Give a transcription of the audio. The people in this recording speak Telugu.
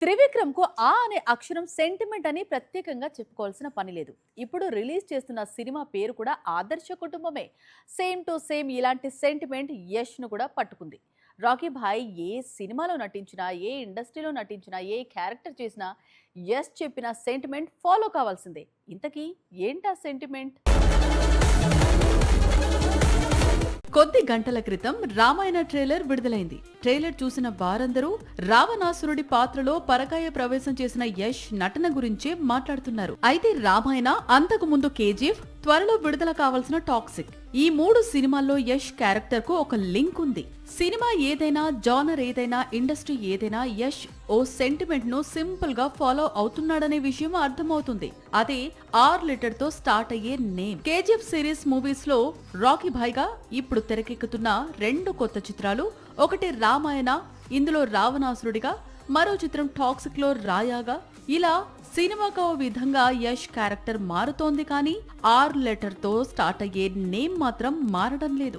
త్రివిక్రమ్ కు ఆ అనే అక్షరం సెంటిమెంట్ అని ప్రత్యేకంగా చెప్పుకోవాల్సిన పని లేదు. ఇప్పుడు రిలీజ్ చేస్తున్న సినిమా పేరు కూడా ఆదర్శ కుటుంబమే. సేమ్ టు సేమ్ ఇలాంటి సెంటిమెంట్ యష్ ను కూడా పట్టుకుంది. రాకీ భాయ్ ఏ సినిమాలో నటించినా, ఏ ఇండస్ట్రీలో నటించినా, ఏ క్యారెక్టర్ చేసినా యష్ చెప్పిన సెంటిమెంట్ ఫాలో కావాల్సిందే. ఇంతకీ ఏంటా సెంటిమెంట్? కొద్ది గంటల క్రితం రామాయణ ట్రైలర్ విడుదలైంది. ట్రైలర్ చూసిన వారందరూ రావణాసురుడి పాత్రలో పరకాయ ప్రవేశం చేసిన యష్ నటన గురించే మాట్లాడుతున్నారు. అయితే రామాయణ, అంతకు ముందు కేజీఎఫ్, త్వరలో విడుదల కావాల్సిన టాక్సిక్, ఈ 3 సినిమాల్లో యష్ క్యారెక్టర్ కు ఒక లింక్ ఉంది. సినిమా ఏదైనా, జానర్ ఏదైనా, ఇండస్ట్రీ ఏదైనా యష్ ఓ సెంటిమెంట్ ను సింపుల్ గా ఫాలో అవుతున్నాడనే విషయం అర్థమవుతుంది. అదే ఆర్ లెటర్ తో స్టార్ట్ అయ్యే నేమ్. కేజీఎఫ్ సిరీస్ మూవీస్ లో రాకీ భాయ్ గా ఇప్పుడు తెరకెక్కుతున్న 2 కొత్త చిత్రాలు, ఒకటి రామాయణ, ఇందులో రావణాసురుడిగా, మరో చిత్రం టాక్సిక్ లో రాయాగా, ఇలా సినిమాకు ఓ విధంగా యష్ క్యారెక్టర్ మారుతోంది, కానీ ఆర్ లెటర్ తో స్టార్ట్ అయ్యే నేమ్ మాత్రం మారడం లేదు.